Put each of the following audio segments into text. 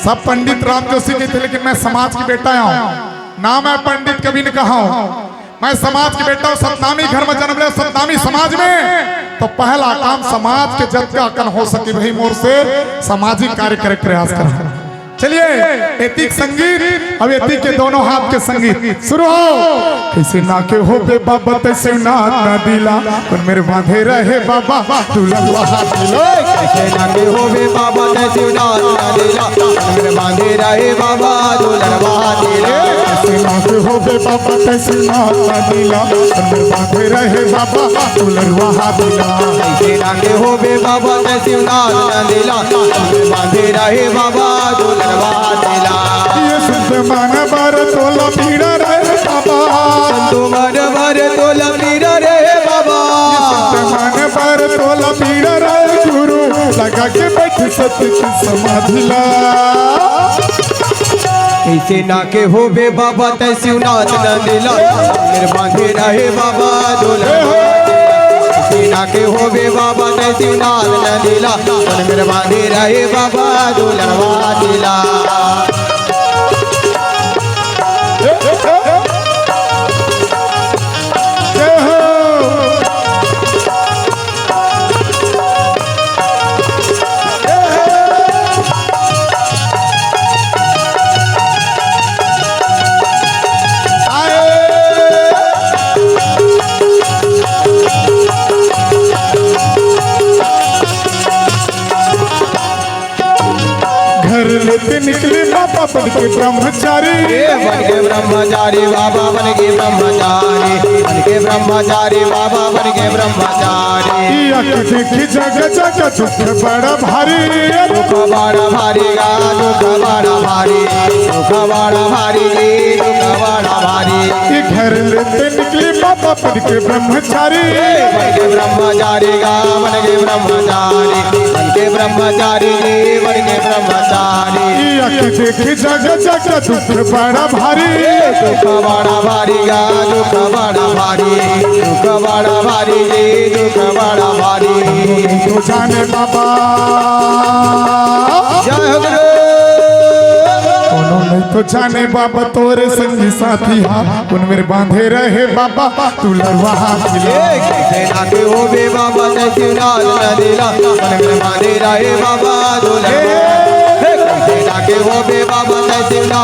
सब पंडित राम जोशी के थे, लेकिन मैं समाज की बेटा हूँ ना, मैं पंडित कभी नहीं कहा हूँ। मैं समाज की बेटा हूँ, सतनामी घर में जन्म ले, सतनामी समाज में। तो पहला काम समाज के जद का अकन हो सके वही मोर से सामाजिक कार्य करे प्रयास कर। चलिए एतिक संगीत, अब एतिक के दोनों हाथ के संगीत शुरू हो। कैसे ना के हो बे बाबा तैसे ना दिला, पर मेरे बांधे रहे बाबा तू लगवा हाथ दिलो। कैसे ना के हो बे बाबा तैसे ना दिला, मेरे बांधे रहे बाबा तू लगवा हाथ दिलो। कैसे ना के हो बे बाबा तैसे ना दिला, पर मेरे बांधे रहे बाबा तू लगवा हाथ दिला। कैसे ना के हो बे बाबा तैसे ना दिला, मेरे बांधे रहे बाबा तू लगवा हाथ दिला। ये संत मन बर तोला पीड़ा रहे बाबा, संतो मन बर तोला पीड़ा रे बाबा, मन पर तोला पीड़ा रहे गुरु, लगा के बैठ सत्य की समाधिला। कैसे ना के हो बे बाबा तैसे ना दिला, मेरे बांधे रहे बाबा दुल्हा। कैसे ना के हो बे बाबा तैसे ना दिला, मेरे बांधे रहे बाबा दुल्हा दिला। घर लेते निकले बाबा बन के ब्रह्मचारी, बन के ब्रह्मचारी बाबा बन के ब्रह्मचारी, बन के ब्रह्मचारी बाबा बन के ब्रह्मचारी। देखी जगह जगह दुख बड़ा भारी, दुख बड़ा भारी गा दुख बड़ा भारी, दुख बड़ा भारी दुख बड़ा भारी। ये घर लेते निकले बाबा बन के ब्रह्मचारी, बन के ब्रह्मचारी गा बन के ब्रह्मचारी, बन के ब्रह्मचारी बन के ब्रह्मचारी। देखी जगह जगह दुख बड़ा भारी, दुख बड़ा भारी गा दुख बड़ा भारी, दुख बड़ा भारी दुख बड़ा भारी। तो जाने बाबा जय हो गुरु, कोनो नहीं तो जाने बाबा तोरे संगी साथी हा, उन मेरे बांधे रहे बाबा तू लड़वा हाथ मिले। कैसे ना के हो बे बाबा तैसे ना दिला, मन में बांधे रहे बाबा दुल्हा। कैसे ना के हो बे बाबा तैसे ना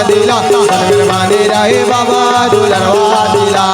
दिला, मन में बांधे रहे बाबा दुल्हा दिला।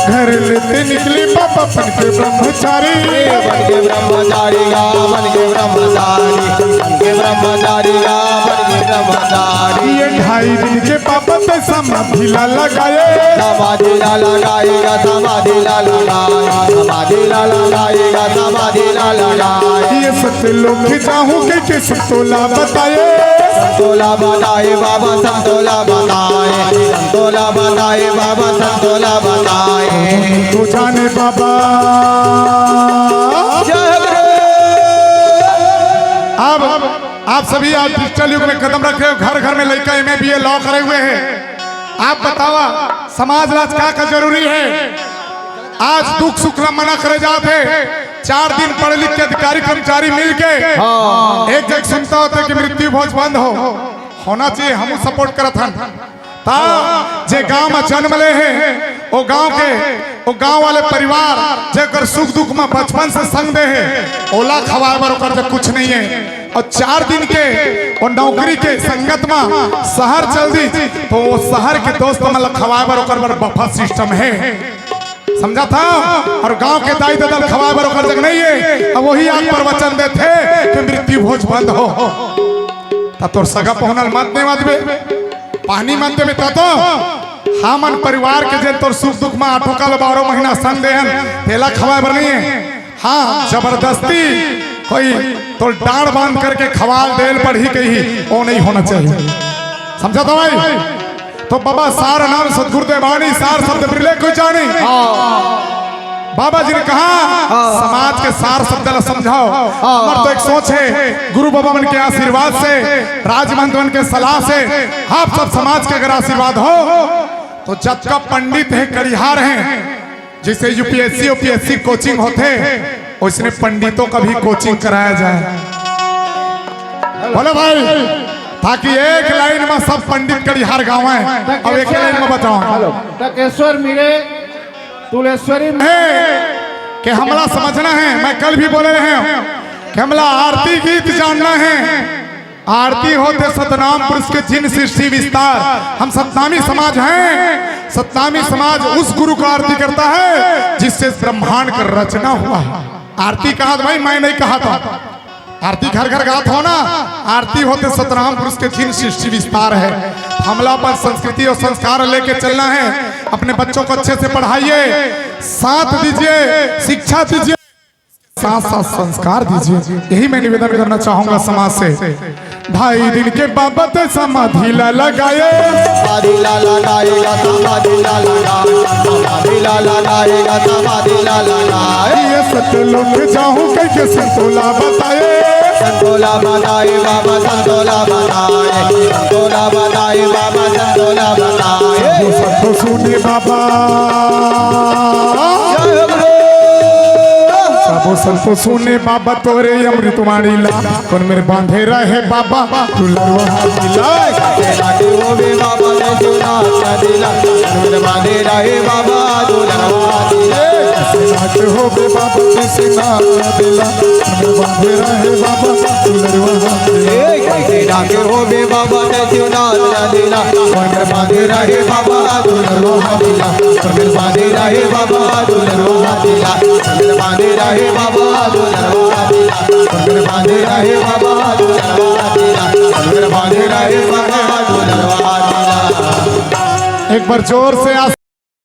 घर लेते निकले बाबा बन के ब्रह्मचारी, बन के ब्रह्मचारी गा बन के ब्रह्मचारी, बन के ब्रह्मचारी गा बन के ब्रह्मचारी। ये 2.5 दिन के बाबा तो समाधिला लगाए, समाधिला लगाएगा समाधिला लगाएगा, समाधिला लगाएगा समाधिला लगाए। ये सत्य लोग चाहूँ के संतोला बताए, संतोला बताए बाबा संतोला बताए, संतोला बताए बाबा संतोला बताए। तो जाने बाबा अब आप सभी आज डिजिटल युग में कदम रखे हो, घर घर में लड़का MA BA लॉ करे हुए हैं। आप बतावा समाज राज का जरूरी है। आज दुख सुख मना करे जाते 4 दिन पढ़े लिख के अधिकारी कर्मचारी मिल के एक जगह सुनता होता कि मृत्यु भोज बंद होना चाहिए। हम सपोर्ट करत हन जे गांव में जन्म ले हैं वो गांव वाले परिवार जेकर सुख दुख में बचपन से संग दे है, ओला खवाए बर जब कुछ नहीं है। और 4 दिन के और नौकरी के संगत में शहर चल दी तो वो शहर के दोस्त मतलब खवाए बर बफा सिस्टम है, समझा था। और गांव के दाई ददल खवाए बर जग नहीं है। अब वही आप पर वचन देते कि मृत्यु भोज बंद हो तब तोर सगा पहुनल मत नहीं मत पानी मत देवे तो हमन परिवार के जे तोर सुख दुख में 8 काल 12 महीना संग देहन तेला खवाए बर नहीं है। हाँ जबरदस्ती कोई तो डांड बांध करके खवाल देल पर ही कही वो नहीं होना चाहिए। समझा तो भाई? तो बाबा सार नाम सतगुरुदेव वाणी सार शब्द बिरले कोई जानी। बाबा जी ने कहा समाज के सार शब्द ला समझाओ। हमार तो एक सोच है, गुरु बाबा मन के आशीर्वाद से, राजमंत्र मन के सलाह से, आप सब समाज के अगर आशीर्वाद हो तो जब का पंडित है करिहार हैं, जिसे यूपीएससी यूपीएससी कोचिंग होते उसने पंडितों का भी कोचिंग कराया जाए। बोले भाई, ताकि एक लाइन में सब पंडित करिहार गाँव है। अब एक लाइन में बताओ टकेश्वर मिले तुलेश्वरी कि हमला समझना है। मैं कल भी बोले रहे हूं कि हमला आरती गीत जानना है। आरती होते सतनाम पुरुष के जिन सृष्टि विस्तार। हम सतनामी समाज हैं। सतनामी समाज उस गुरु का आरती करता है जिससे ब्रह्मांड का रचना हुआ। आरती कहा भाई, मैं नहीं कहा था। आरती घर घर गात हो ना। आरती होते सतनाम पुरुष के जिन सृष्टि विस्तार है। हमला पर संस्कृति और संस्कार लेके चलना है। अपने बच्चों को अच्छे से पढ़ाइए, साथ दीजिए, शिक्षा दीजिए, साथ साथ संस्कार दीजिए। यही मैं निवेदन करना चाहूंगा समाज से। ढाई दिन के बाबत समाधि ला लगाए, समाधि ला लगाएगा, समाधि ला लगाएगा, समाधि ला लगाएगा, समाधि ला लगाए। ये सतलोक जाऊं कह के संतोला बताए, संतोला बताए बाबा, संतोला बताए, संतोला बताए बाबा, संतोला बताए। सबको सुने बाबा, सबो सबको सुने बाबा तोरे अमृतवाणी ला। कौन मेरे बांधे रहे बाबा दुलरवा दिला, लागे हो बे बाबा ने सुना दिला, मेरे बांधे रहे बाबा दुलरवा दिला। लागे हो बे बाबा ने सुना दिला, मेरे बांधे रहे बाबा दुलरवा दिला। लागे हो बे बाबा ने सुना दिला, मेरे बांधे रहे बाबा दुलरवा दिला, मेरे बांधे रहे बाबा दुलरवा दिला, मेरे बांधे रहे बाबा दुलरवा दिला, मेरे बांधे रहे बाबा दुलरवा दिला, मेरे बांधे रहे बाबा दुलरवा दिला। एक बार जोर से